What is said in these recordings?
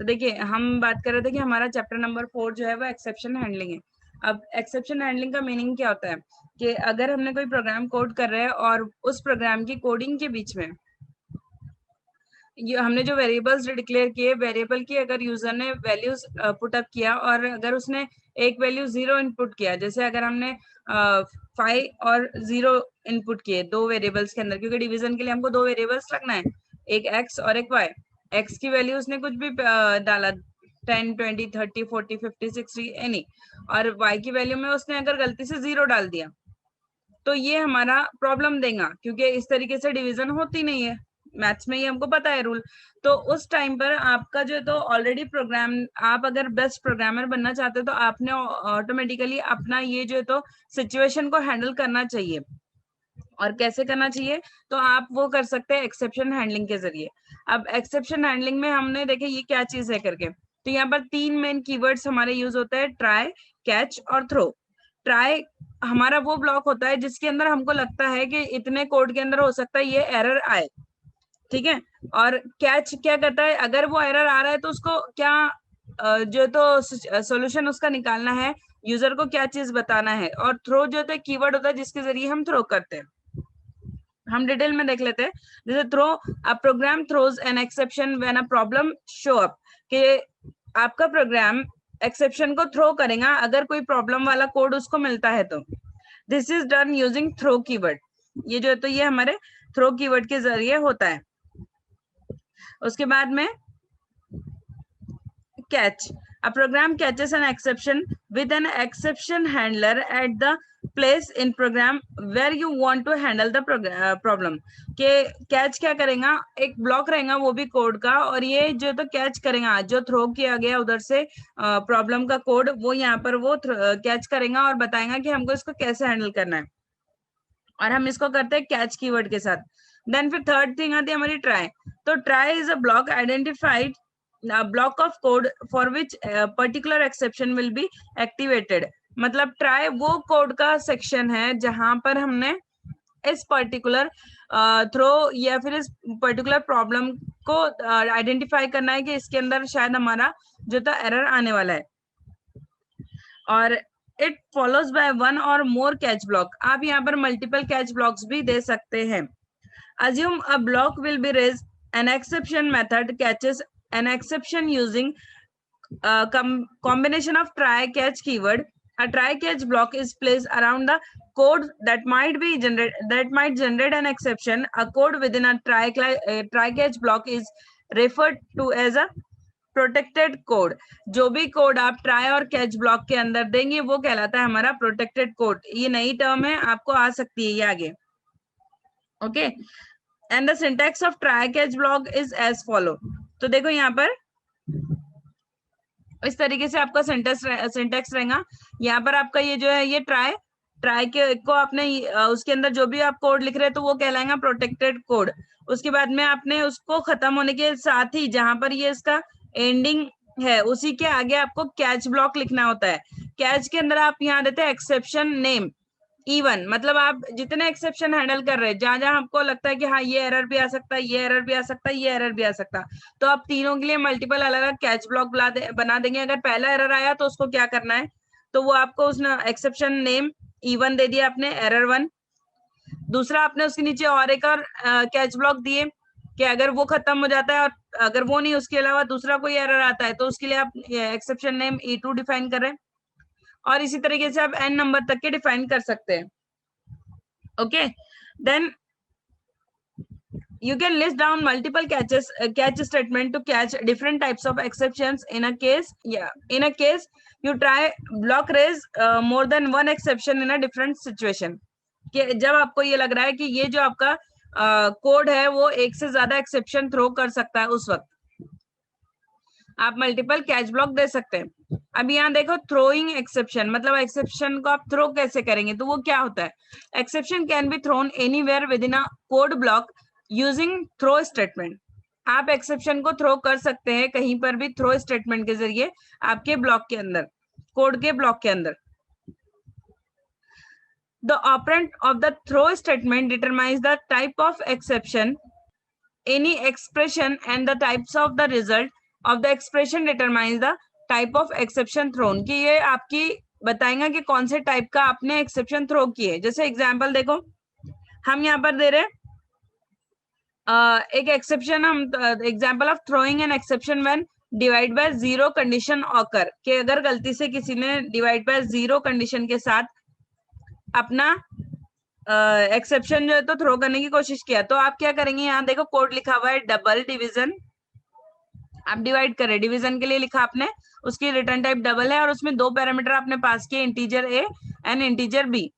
तो देखिए हम बात कर रहे थे कि हमारा चैप्टर नंबर 4 जो है वो एक्सेप्शन हैंडलिंग है। अब एक्सेप्शन हैंडलिंग का मीनिंग क्या होता है कि अगर हमने कोई प्रोग्राम कोड कर रहे हैं और उस प्रोग्राम की कोडिंग के बीच में ये हमने जो वेरिएबल्स डिक्लेयर किए, वेरिएबल की अगर यूजर ने वैल्यूज पुट अप किया और अगर उसने एक वैल्यू 0 इनपुट किया, जैसे अगर हमने 5 और 0 इनपुट किए दो वेरिएबल्स के अंदर, क्योंकि डिवीजन के लिए हमको दो वेरिएबल्स रखना है, एक x और एक y। x की वैल्यू उसने कुछ भी डाला 10 20 30 40 50 60 एनी, और y की वैल्यू में उसने अगर गलती से 0 डाल दिया तो ये हमारा प्रॉब्लम देगा, क्योंकि इस तरीके से डिवीजन होती नहीं है, मैथ्स में ये हमको पता है रूल। तो उस टाइम पर आपका जो है तो ऑलरेडी प्रोग्राम, आप अगर बेस्ट प्रोग्रामर बनना चाहते हो तो आपने ऑटोमेटिकली अपना ये जो है तो सिचुएशन को हैंडल करना चाहिए। और कैसे करना चाहिए, तो आप वो कर सकते हैं एक्सेप्शन हैंडलिंग के जरिए। अब एक्सेप्शन हैंडलिंग में हमने देखे ये क्या चीज है करके, तो यहाँ पर तीन मेन कीवर्ड्स हमारे यूज होते हैं, ट्राई, कैच और थ्रो। ट्राई हमारा वो ब्लॉक होता है जिसके अंदर हमको लगता है कि इतने कोड के अंदर हो सकता है ये एरर आए, ठीक है। और कैच क्या करता है, अगर वो एरर आ रहा है तो उसको क्या जो तो सॉल्यूशन उसका निकालना है, यूजर को क्या चीज बताना है। और थ्रो जो है कीवर्ड होता है जिसके जरिए हम थ्रो करते हैं। हम डिटेल में देख लेते हैं। जैसे throw, a program throws an exception when a problem show up, कि आपका प्रोग्राम एक्सेप्शन को थ्रो करेगा अगर कोई प्रॉब्लम वाला कोड उसको मिलता है तो। This is done using throw keyword. ये जो है तो ये हमारे थ्रो कीवर्ड के जरिए होता है। उसके बाद में catch, a program catches an exception with an exception handler at the place in program where you want to handle the problem। के कैच क्या करेगा, एक ब्लॉक रहेगा वो भी कोड का, और ये जो तो कैच करेगा जो थ्रो किया गया उधर से प्रॉब्लम का कोड, वो यहाँ पर वो कैच करेगा और बताएगा कि हमको इसको कैसे हैंडल करना है। और हम इसको करते हैं कैच कीवर्ड के साथ। देन फिर थर्ड थिंग आती है हमारी ट्राई। तो try is a block identified block of code for which particular exception will be activated. मतलब ट्राई वो कोड का सेक्शन है जहां पर हमने इस पर्टिकुलर थ्रो या फिर इस पर्टिकुलर प्रॉब्लम को आइडेंटिफाई करना है कि इसके अंदर शायद हमारा जो था एरर आने वाला है। और इट फॉलोज बाय वन और मोर कैच ब्लॉक। आप यहाँ पर मल्टीपल कैच ब्लॉक्स भी दे सकते हैं। Assume a block will be raise an exception method catches an exception using a combination of try catch keyword. A try catch block is placed around the code that might generate an exception. A code within a try catch block is referred to as a protected code. जो भी code आप try और catch block के अंदर देंगे वो कहलाता है हमारा प्रोटेक्टेड कोड। ये नई टर्म है, आपको आ सकती है ये आगे। Okay, and the syntax of try catch block is as follow. तो देखो यहाँ पर इस तरीके से आपका सिंटैक्स रहेगा। यहाँ पर आपका ये जो है ये ट्राई के को आपने उसके अंदर जो भी आप कोड लिख रहे हैं तो वो कहलाएगा प्रोटेक्टेड कोड। उसके बाद में आपने उसको खत्म होने के साथ ही जहां पर ये इसका एंडिंग है उसी के आगे आपको कैच ब्लॉक लिखना होता है। कैच के अंदर आप यहाँ देते हैं एक्सेप्शन नेम इवन, मतलब आप जितने एक्सेप्शन हैंडल कर रहे हैं जहां जहां आपको लगता है कि हाँ ये एरर भी आ सकता है, ये एरर भी आ सकता है, ये एरर भी आ सकता है, तो आप तीनों के लिए मल्टीपल अलग अलग कैच ब्लॉक बना देंगे। अगर पहला एरर आया तो उसको क्या करना है, तो वो आपको उसने एक्सेप्शन नेम E1 दे दिया आपने, एरर 1। दूसरा आपने उसके नीचे और एक और कैच ब्लॉक दिए कि अगर वो खत्म हो जाता है और अगर वो नहीं उसके अलावा दूसरा कोई एरर आता है तो उसके लिए आप एक्सेप्शन नेम E2 डिफाइन कर रहे हैं। और इसी तरीके से आप n नंबर तक के डिफाइन कर सकते हैं। Okay, then you can list down multiple catch statement to catch different types of exceptions. In a case you try block raise more than one exception in a different situation। कि जब आपको ये लग रहा है कि ये जो आपका कोड है वो एक से ज्यादा एक्सेप्शन थ्रो कर सकता है, उस वक्त आप मल्टीपल कैच ब्लॉक दे सकते हैं। अब यहाँ देखो थ्रोइंग एक्सेप्शन, मतलब एक्सेप्शन को आप थ्रो कैसे करेंगे, तो वो क्या होता है, exception can be thrown anywhere within a code block using throw statement. आप एक्सेप्शन को थ्रो कर सकते हैं कहीं पर भी थ्रो स्टेटमेंट के जरिए आपके ब्लॉक के अंदर, कोड के ब्लॉक के अंदर। The operand of the throw statement determines the type of exception, any expression and the types of the result of the expression determines the type of exception thrown, कि ये आपकी बताएंगे कि कौन से टाइप का आपने एक्सेप्शन थ्रो किए। जैसे एग्जांपल देखो, हम यहाँ पर दे रहे एक एक्सेप्शन, हम example of throwing N exception when divide by zero condition occur, कि अगर गलती से किसी ने डिवाइड बाय जीरो कंडीशन के साथ अपना एक्सेप्शन जो है तो थ्रो करने की कोशिश किया, तो आप क्या करेंगे, यहाँ देखो कोड लिखा हुआ है डबल डिवीजन, आप डिवाइड करें, डिवीजन के लिए लिखा आपने, उसकी रिटर्न टाइप डबल है और उसमें दो पैरामीटर आपने पास किए, integer A and integer B.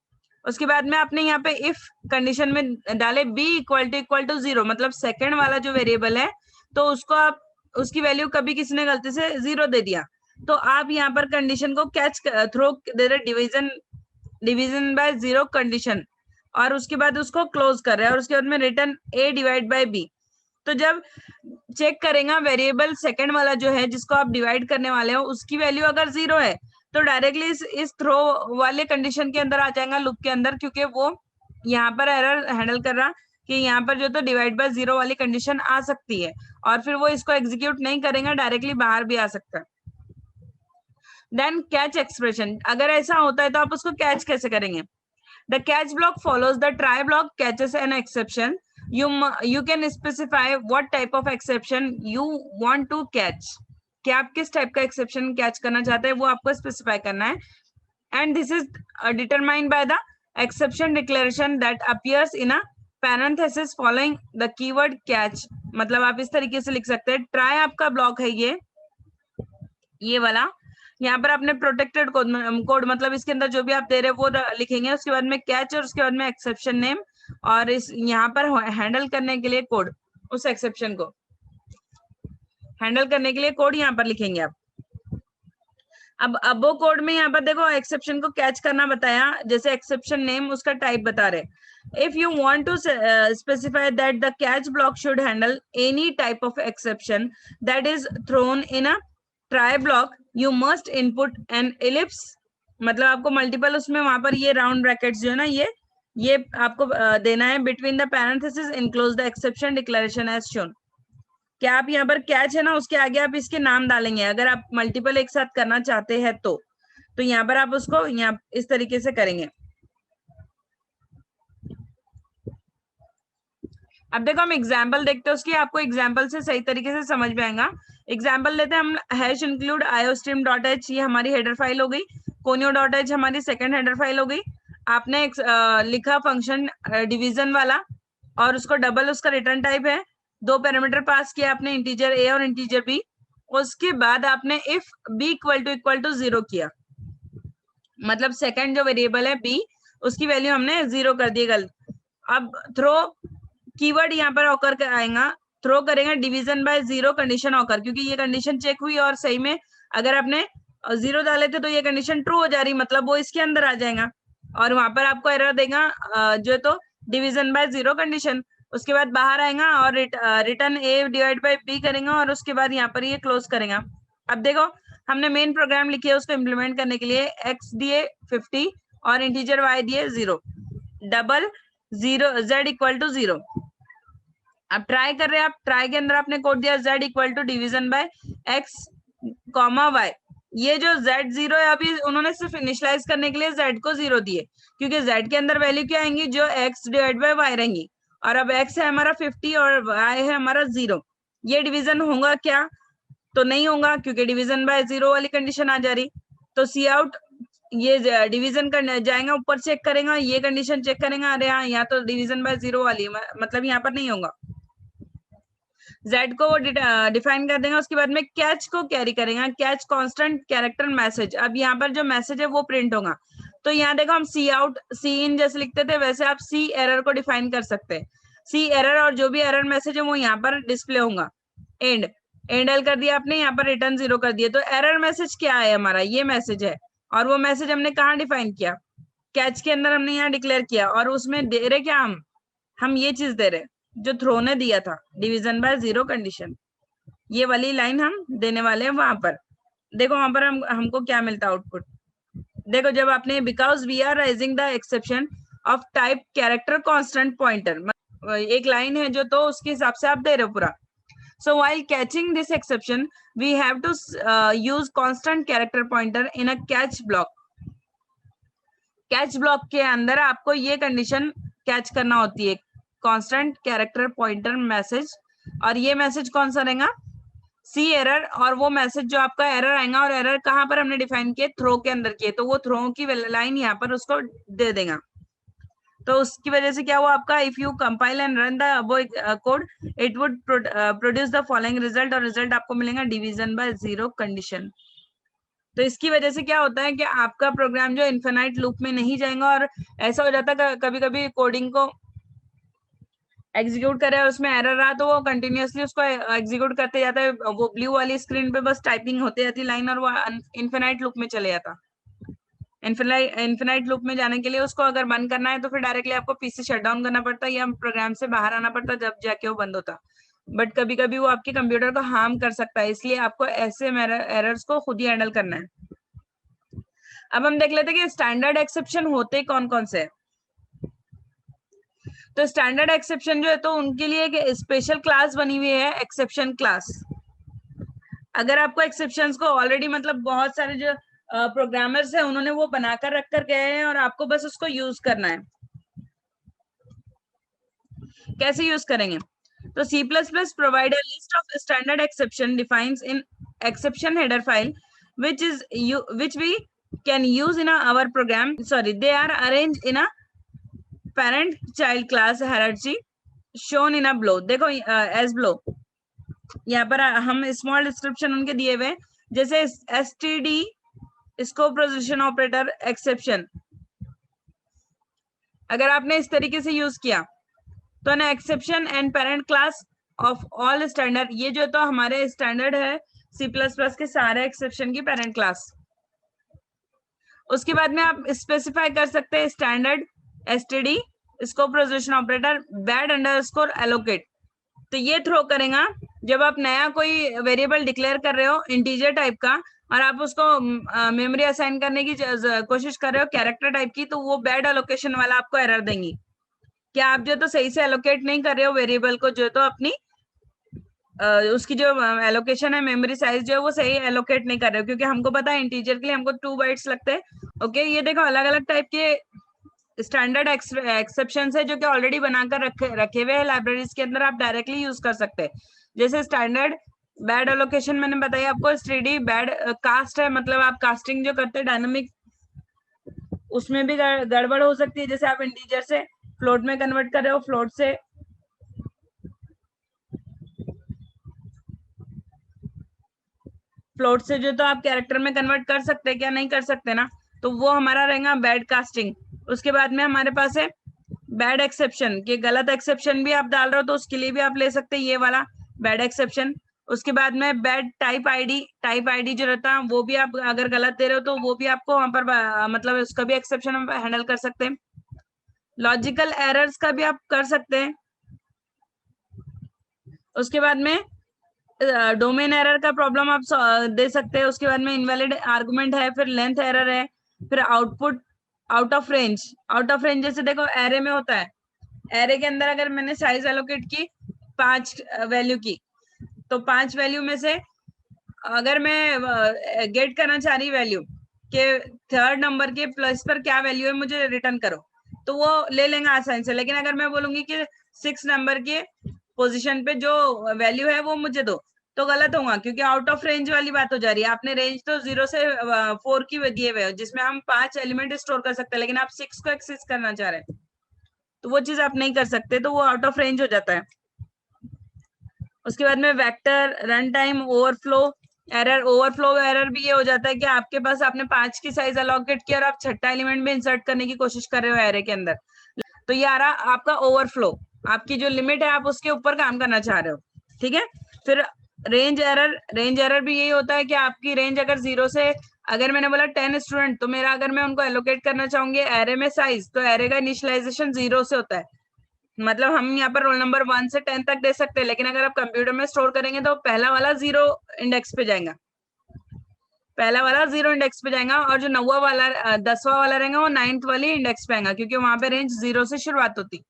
उसके बाद में आपने यहाँ पे इफ कंडीशन में डाले b इक्वल टू जीरो, मतलब सेकंड वाला जो वेरिएबल है तो उसको आप उसकी वैल्यू कभी किसी ने गलती से जीरो दे दिया, तो आप यहाँ पर कंडीशन को कैच थ्रो दे रहे डिवीजन बाय जीरो कंडीशन, और उसके बाद उसको क्लोज कर रहे हैं और उसके बाद में return a divide by b। तो जब चेक करेगा वेरिएबल सेकंड वाला जो है जिसको आप डिवाइड करने वाले हो, उसकी वैल्यू अगर जीरो है तो डायरेक्टली इस थ्रो वाले कंडीशन के अंदर आ जाएगा लूप के अंदर, क्योंकि वो यहाँ पर एरर हैंडल कर रहा कि यहाँ पर जो तो डिवाइड बाय जीरो वाली कंडीशन आ सकती है, और फिर वो इसको एग्जीक्यूट नहीं करेगा, डायरेक्टली बाहर भी आ सकता है। देन कैच एक्सप्रेशन, अगर ऐसा होता है तो आप उसको कैच कैसे करेंगे? The catch block follows the try block catches an exception. You can specify what type of exception you want to catch. कि आप किस टाइप का एक्सेप्शन कैच करना चाहते हैं वो आपको स्पेसिफाई करना है। And this is determined by the exception declaration that appears in a parenthesis following the keyword catch. मतलब आप इस तरीके से लिख सकते हैं, ट्राई आपका ब्लॉक है ये वाला, यहाँ पर आपने प्रोटेक्टेड कोड मतलब इसके अंदर जो भी आप दे रहे हैं वो लिखेंगे, उसके बाद में कैच और उसके बाद में एक्सेप्शन नेम, और इस यहाँ पर हैंडल करने के लिए कोड, उस एक्सेप्शन को हैंडल करने के लिए कोड यहाँ पर लिखेंगे आप। अब वो कोड में यहाँ पर देखो एक्सेप्शन को कैच करना बताया, जैसे एक्सेप्शन नेम उसका टाइप बता रहे। If you want to specify that the catch block should handle any type of exception that is thrown in a try block, you must input an ellipse, मतलब आपको multiple उसमें वहां पर ये round brackets जो है ना ये आपको देना है between the parenthesis enclose the exception declaration as shown. क्या आप यहाँ पर कैच है ना उसके आगे आप इसके नाम डालेंगे, अगर आप मल्टीपल एक साथ करना चाहते हैं तो यहाँ पर आप उसको यहाँ इस तरीके से करेंगे। अब देखो हम एग्जाम्पल देखते हैं उसकी, आपको एग्जाम्पल से सही तरीके से समझ में आएगा। एग्जाम्पल लेते हैं हम, हैश इंक्लूड iostream.h, ये हमारी हेडर फाइल हो गई, conio.h हमारी सेकंड हेडर फाइल हो गई। आपने लिखा फंक्शन डिवीजन वाला और उसको डबल उसका रिटर्न टाइप है, दो पैरामीटर पास किया आपने, इंटीजर a और इंटीजर b। उसके बाद आपने if b equal to zero किया, मतलब सेकंड जो वेरिएबल है b उसकी वैल्यू हमने जीरो कर दी गलत। अब थ्रो कीवर्ड यहाँ पर ऑकर आएगा, थ्रो करेगा division by zero condition occur, क्योंकि ये कंडीशन चेक हुई और सही में अगर आपने जीरो डाले थे तो ये कंडीशन ट्रू हो जा रही, मतलब वो इसके अंदर आ जाएगा और वहां पर आपको एरर देगा जो तो डिवीजन बाय जीरो कंडीशन। उसके बाद बाहर आएगा और return a divide by b करेगा और उसके बाद यहाँ पर ये क्लोज करेगा। अब देखो हमने मेन प्रोग्राम लिखी है उसको इम्प्लीमेंट करने के लिए, x दिए 50 और इंटीजर y दिए 0, double zero z equal to 0। अब ट्राई कर रहे हैं, आप ट्राई के अंदर आपने कोड दिया z equal to division by x comma y। ये जो z0 है अभी उन्होंने सिर्फ इनिशियलाइज करने के लिए z को 0 दिए, क्योंकि z के अंदर वैल्यू क्या आएंगी, जो x डिवाइड बाय y रहेंगी, और अब x है हमारा 50 और y है हमारा 0। ये डिवीजन होगा क्या? तो नहीं होगा, क्योंकि डिवीजन बाय 0 वाली कंडीशन आ जा रही। तो सी आउट ये डिवीजन कर जाएगा, ऊपर चेक करेगा, ये कंडीशन चेक करेगा, अरे हाँ यहाँ तो डिवीजन बाय 0 वाली है, मतलब यहाँ पर नहीं होगा। Z को वो डिफाइन कर देगा, उसके बाद में कैच को कैरी करेगा, कैच कांस्टेंट कैरेक्टर मैसेज। अब यहाँ पर जो मैसेज है वो प्रिंट होगा। तो यहाँ देखो हम सी आउट सी इन जैसे लिखते थे वैसे आप सी एरर को डिफाइन कर सकते हैं। सी एरर और जो भी एरर मैसेज है वो यहाँ पर डिस्प्ले होगा। एंड एल कर दिया आपने, यहाँ पर रिटर्न 0 कर दिया। तो एरर मैसेज क्या है हमारा, ये मैसेज है, और वो मैसेज हमने कहाँ डिफाइन किया, कैच के अंदर हमने यहाँ डिक्लेयर किया, और उसमें दे रहे क्या हम ये चीज दे रहे जो थ्रो ने दिया था, डिवीजन बाय 0 कंडीशन। ये वाली लाइन हम देने वाले हैं वहां पर। देखो वहां पर हमको क्या मिलता है आउटपुट, देखो जब आपने because we are raising the exception of type character constant pointer, एक लाइन है जो तो उसके हिसाब से आप दे रहे हो पूरा। So while catching this exception, we have to use constant character pointer in a catch block. Catch block के अंदर आपको ये कंडीशन कैच करना होती है, कांस्टेंट कैरेक्टर पॉइंटर मैसेज, और ये मैसेज कौन सा रहेगा, सी एरर, और वो मैसेज जो आपका एरर आएगा, और एरर कहाँ पर हमने डिफाइन किए, थ्रो के अंदर किए, तो वो थ्रो की लाइन यहाँ पर उसको दे देगा। तो उसकी वजह से क्या हुआ आपका, if you compile and run the above code it would produce the following result, और रिजल्ट आपको मिलेगा डिवीजन बाय जीरो कंडीशन। तो इसकी वजह से क्या होता है कि आपका प्रोग्राम जो इन्फिनाइट लूप में नहीं जाएगा, और ऐसा हो जाता है कभी कभी कोडिंग को एग्जीक्यूट करे और उसमें एरर रहा तो वो कंटिन्यूअसली उसको एग्जीक्यूट करते जाता है, वो ब्लू वाली स्क्रीन पे बस टाइपिंग होती जाती लाइन, और वो इन्फिनाइट लूप में चले जाता। इन्फिनाइट लूप में जाने के लिए उसको अगर बंद करना है तो फिर डायरेक्टली आपको पीसी शट डाउन करना पड़ता है या प्रोग्राम से बाहर आना पड़ता, जब जाके वो बंद होता। बट कभी कभी वो आपके कंप्यूटर को हार्म कर सकता है, इसलिए आपको ऐसे एरर्स को खुद ही हैंडल करना है। अब हम देख लेते हैं कि स्टैंडर्ड एक्सेप्शन होते कौन कौन से। तो स्टैंडर्ड एक्सेप्शन जो है तो उनके लिए एक स्पेशल क्लास बनी हुई है, एक्सेप्शन क्लास। अगर आपको एक्सेप्शंस को ऑलरेडी मतलब बहुत सारे जो प्रोग्रामर्स है उन्होंने वो बनाकर रख कर गए हैं और आपको बस उसको यूज करना है। कैसे यूज करेंगे, तो C++ provide a list of standard exception defines in exception header file which we can use in our program. Sorry, they are arranged in a parent child class hierarchy shown in a below. देखो as below, यहाँ पर हम small description उनके दिए हुए, जैसे std scope resolution operator exception, अगर आपने इस तरीके से यूज किया तो ना exception and parent class of all standard, ये जो तो हमारे स्टैंडर्ड है C++ के सारे एक्सेप्शन की पेरेंट क्लास। उसके बाद में आप स्पेसिफाई कर सकते हैं standard std scope resolution operator bad underscore allocate, तो ये थ्रो करेगा जब आप नया कोई वेरिएबल डिक्लेयर कर रहे हो इंटीजर टाइप का और आप उसको मेमोरी असाइन करने की कोशिश कर रहे हो कैरेक्टर टाइप की, तो वो बैड एलोकेशन वाला आपको एरर देंगी कि आप जो तो सही से एलोकेट नहीं कर रहे हो वेरिएबल को, जो तो अपनी उसकी जो एलोकेशन है मेमोरी साइज जो है वो सही एलोकेट नहीं कर रहे हो, क्योंकि हमको पता है इंटीजर के लिए हमको 2 बाइट्स लगते हैं। ओके, ये देखो अलग अलग टाइप के स्टैंडर्ड एक्सेप्शन है जो कि ऑलरेडी बनाकर रखे हुए हैं लाइब्रेरीज के अंदर, आप डायरेक्टली यूज कर सकते हैं। जैसे स्टैंडर्ड बैड एलोकेशन मैंने बताया आपको, स्टडी बैड कास्ट है, मतलब आप कास्टिंग जो करते हैं डायनामिक उसमें भी गड़बड़ हो सकती है, जैसे आप इंटीजर से फ्लोट में कन्वर्ट कर रहे हो, फ्लोट से जो तो आप कैरेक्टर में कन्वर्ट कर सकते हैं क्या, नहीं कर सकते ना, तो वो हमारा रहेगा बैड कास्टिंग। उसके बाद में हमारे पास है बैड एक्सेप्शन, कि गलत एक्सेप्शन भी आप डाल रहे हो तो उसके लिए भी आप ले सकते हैं ये वाला बैड एक्सेप्शन। उसके बाद में बैड टाइप आईडी जो रहता है वो भी आप अगर गलत दे रहे हो तो वो भी आपको वहां पर मतलब उसका भी एक्सेप्शन हम हैंडल कर सकते हैं। लॉजिकल एरर्स का भी आप कर सकते हैं। उसके बाद में डोमेन एरर का प्रॉब्लम आप दे सकते हैं। उसके बाद में इनवैलिड आर्गुमेंट है, फिर लेंथ एरर है, फिर आउटपुट आउट ऑफ रेंज जैसे देखो एरे में होता है, एरे के अंदर अगर मैंने साइज एलोकेट की 5 वैल्यू की, तो 5 वैल्यू में से अगर मैं गेट करना चाह रही वैल्यू के थर्ड नंबर के प्लस पर क्या वैल्यू है मुझे रिटर्न करो, तो वो ले लेंगे आसानी से। लेकिन अगर मैं बोलूंगी कि 6 नंबर के पोजीशन पे जो वैल्यू है वो मुझे दो, तो गलत होगा, क्योंकि आउट ऑफ रेंज वाली बात हो जा रही है। आपने रेंज तो 0 से 4 की दिए हुए हो जिसमें हम 5 एलिमेंट स्टोर कर सकते हैं, लेकिन आप 6 को एक्सेस करना चाह रहे हैं तो वो चीज आप नहीं कर सकते, तो वो आउट ऑफ रेंज हो जाता है। उसके बाद में vector run time overflow error भी ये हो जाता है कि आपके पास आपने 5 की साइज अलॉकेट किया और आप छठा एलिमेंट भी इंसर्ट करने की कोशिश कर रहे हो एरे के अंदर, तो ये आ रहा आपका ओवरफ्लो, आपकी जो लिमिट है आप उसके ऊपर काम करना चाह रहे हो। ठीक है, फिर रेंज एरर भी यही होता है कि आपकी रेंज अगर 0 से, अगर मैंने बोला 10 स्टूडेंट, तो मेरा अगर मैं उनको एलोकेट करना चाहूंगी एरे में साइज, तो एरे का इनिशियलाइजेशन 0 से होता है, मतलब हम यहाँ पर रोल नंबर 1 से 10 तक दे सकते हैं, लेकिन अगर आप कंप्यूटर में स्टोर करेंगे तो पहला वाला 0 इंडेक्स पे जाएगा, और जो 9वां वाला 10वां वाला रहेगा वो 9th वाली इंडेक्स पे आएगा, क्योंकि वहां पे रेंज 0 से शुरुआत होती।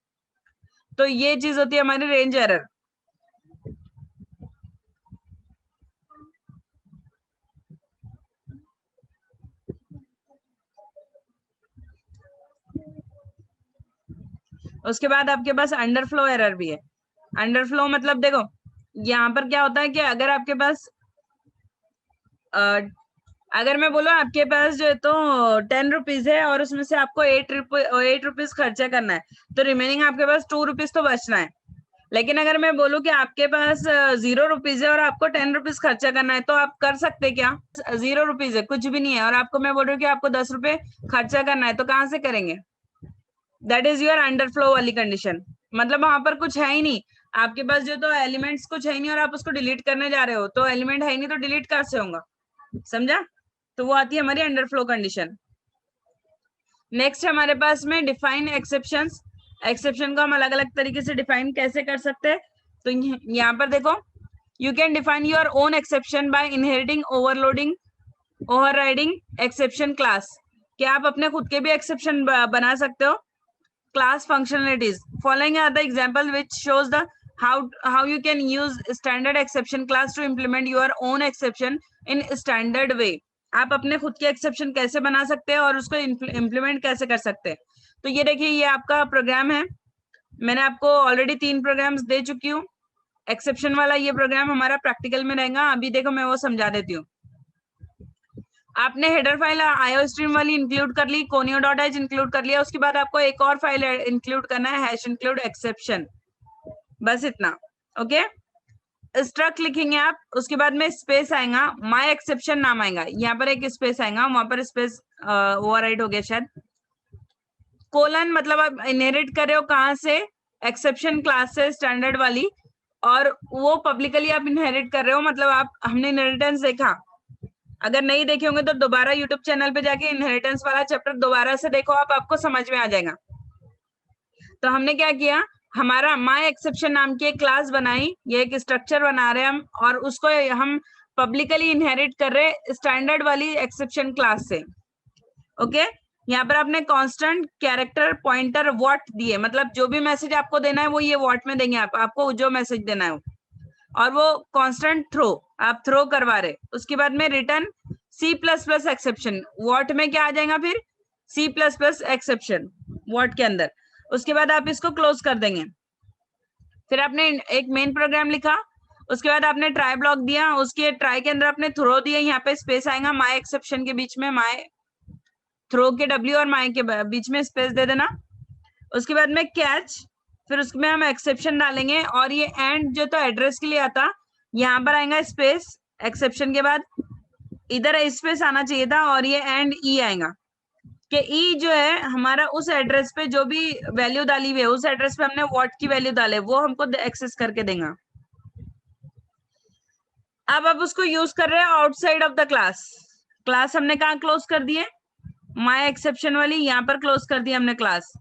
तो ये चीज होती है हमारी रेंज एरर। उसके बाद आपके पास अंडरफ्लो एरर भी है। अंडरफ्लो मतलब देखो यहाँ पर क्या होता है कि अगर आपके पास अगर मैं बोलूँ आपके पास जो है तो 10 रुपीज है और उसमें से आपको 8 रुपीज खर्चा करना है, तो रिमेनिंग आपके पास 2 रुपीज तो बचना है। लेकिन अगर मैं बोलूँ कि आपके पास 0 रुपीज है और आपको 10 रुपीज खर्चा करना है, तो आप कर सकते क्या? 0 रुपीज है, कुछ भी नहीं है, और आपको मैं बोल रही हूँ कि आपको 10 रुपए खर्चा करना है, तो कहाँ से करेंगे? दैट इज योर अंडरफ्लो वाली कंडीशन। मतलब वहां पर कुछ है ही नहीं, आपके पास जो तो एलिमेंट्स कुछ है ही नहीं और आप उसको डिलीट करने जा रहे हो, तो एलिमेंट है ही नहीं तो डिलीट कहाँ से होगा? समझा? तो वो आती है हमारी अंडरफ्लो कंडीशन। नेक्स्ट हमारे पास में डिफाइन एक्सेप्शंस। एक्सेप्शन को हम अलग अलग तरीके से डिफाइन कैसे कर सकते हैं, तो यहाँ पर देखो, you can define your own exception by inheriting, overloading, overriding exception class. क्या आप अपने खुद के भी एक्सेप्शन बना सकते हो? class functionalities. Following are the example which shows the how you can use standard exception class to implement your own exception in standard way. आप अपने खुद के एक्सेप्शन कैसे बना सकते हैं और उसको इम्प्लीमेंट कैसे कर सकते हैं। तो ये देखिए, ये आपका प्रोग्राम है, मैंने आपको ऑलरेडी 3 प्रोग्राम्स दे चुकी हूँ। एक्सेप्शन वाला ये प्रोग्राम हमारा प्रैक्टिकल में रहेगा। अभी देखो मैं वो समझा देती हूँ। आपने हेडर फाइल आईओ स्ट्रीम वाली इंक्लूड कर ली, conio.h इंक्लूड कर लिया, उसके बाद आपको एक और फाइल इंक्लूड करना है, हैश इंक्लूड एक्सेप्शन, बस इतना। ओके, स्ट्रक्ट लिखेंगे आप, उसके बाद में स्पेस आएगा, माय एक्सेप्शन नाम आएगा, यहाँ पर एक स्पेस आएगा, वहां पर स्पेस ओवरराइट हो गया शायद। कोलन मतलब आप इनहेरिट कर रहे हो कहाँ से? एक्सेप्शन क्लास से, स्टैंडर्ड वाली, और वो पब्लिकली आप इनहेरिट कर रहे हो, मतलब आप, हमने इनहेरिटेंस देखा, अगर नहीं देखे होंगे तो दोबारा यूट्यूब चैनल पे जाके इनहेरिटेंस वाला चैप्टर दोबारा से देखो, आपको समझ में आ जाएगा। तो हमने क्या किया, हमारा माय एक्सेप्शन नाम की एक क्लास बनाई, ये एक स्ट्रक्चर बना रहे हैं हम, और उसको हम पब्लिकली इनहेरिट कर रहे स्टैंडर्ड वाली एक्सेप्शन क्लास से। ओके, यहाँ पर आपने कांस्टेंट कैरेक्टर पॉइंटर व्हाट दिए, मतलब जो भी मैसेज आपको देना है वो ये व्हाट में देंगे, आपको जो मैसेज देना है, और वो कांस्टेंट थ्रो, आप थ्रो करवा रहे। उसके बाद में रिटर्न C++ एक्सेप्शन, व्हाट में क्या आ जाएगा फिर? C++ एक्सेप्शन व्हाट के अंदर। उसके बाद आप इसको क्लोज कर देंगे। फिर आपने एक मेन प्रोग्राम लिखा, उसके बाद आपने ट्राई ब्लॉक दिया, उसके ट्राई के अंदर आपने थ्रो दिया, यहाँ पे स्पेस आएगा, माय एक्सेप्शन के बीच में, माय थ्रो के W और माय के बीच में स्पेस दे देना। उसके बाद में कैच, फिर उसमें हम एक्सेप्शन डालेंगे, और ये एंड जो तो एड्रेस के लिए आता, यहाँ पर आएगा स्पेस एक्सेप्शन के बाद, इधर स्पेस आना चाहिए था, और ये एंड ई आएगा कि ई जो है हमारा उस एड्रेस पे जो भी वैल्यू डाली हुई है, उस एड्रेस पे हमने व्हाट की वैल्यू डाले, वो हमको एक्सेस करके देगा। अब आप उसको यूज कर रहे हैं outside of the class. Class हमने कहाँ क्लोज कर दिए? माय एक्सेप्शन वाली यहाँ पर क्लोज कर दी हमने क्लास,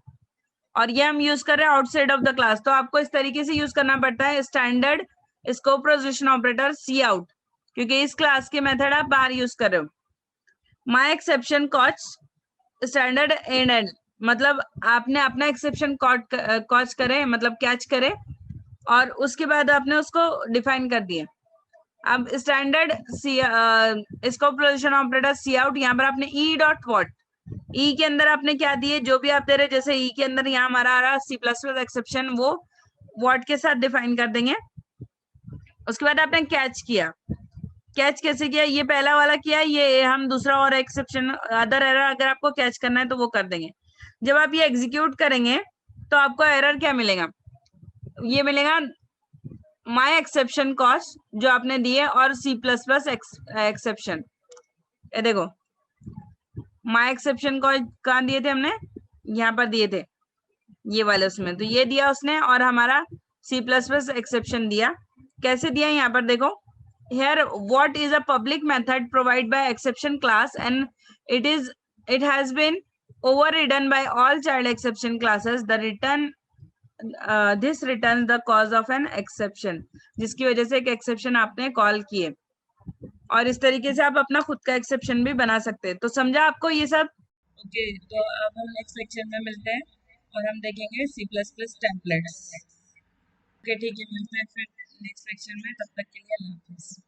और ये हम यूज कर रहे हैं आउटसाइड ऑफ द क्लास। तो आपको इस तरीके से यूज करना पड़ता है standard scope position operator cout, क्योंकि इस क्लास के मेथड आप बाहर यूज कर रहे हो। My exception catch standard and मतलब आपने अपना एक्सेप्शन कॉच करे, मतलब कैच करे, और उसके बाद आपने उसको डिफाइन कर दिए। अब standard scope position operator cout, यहाँ पर आपने ई डॉट वॉट, ई के अंदर आपने क्या दिए, जो भी आप दे रहे, जैसे ई के अंदर यहाँ हमारा आ रहा C++ एक्सेप्शन, वो व्हाट के साथ डिफाइन कर देंगे। उसके बाद आपने कैच किया, कैच कैसे किया? ये पहला वाला किया, ये हम दूसरा और एक्सेप्शन अदर एरर अगर आपको कैच करना है तो वो कर देंगे। जब आप ये एग्जीक्यूट करेंगे तो आपको एरर क्या मिलेगा? ये मिलेगा माय एक्सेप्शन कॉस्ट जो आपने दिए, और C++ एक्सेप्शन। ये देखो, माय एक्सेप्शन कॉस्ट कहाँ दिए थे हमने? यहाँ पर दिए थे, ये वाले उसमें, तो ये दिया उसने, और हमारा C++ एक्सेप्शन दिया। कैसे दिया? यहाँ पर देखो, here what is a public method provided by exception class and it has been overridden by all child exception classes, the return this returns the cause of an exception, जिसकी वजह से एक एक्सेप्शन आपने कॉल किए। और इस तरीके से आप अपना खुद का एक्सेप्शन भी बना सकते हैं। तो समझा आपको ये सब? ओके, तो अब हम नेक्स्ट लेक्चर में मिलते हैं और हम देखेंगे C++ टेम्पलेट्स। ओके ठीक है, मिलते हैं फिर नेक्स्ट लेक्चर में, तब तक के लिए अल्लाह हाफिज़।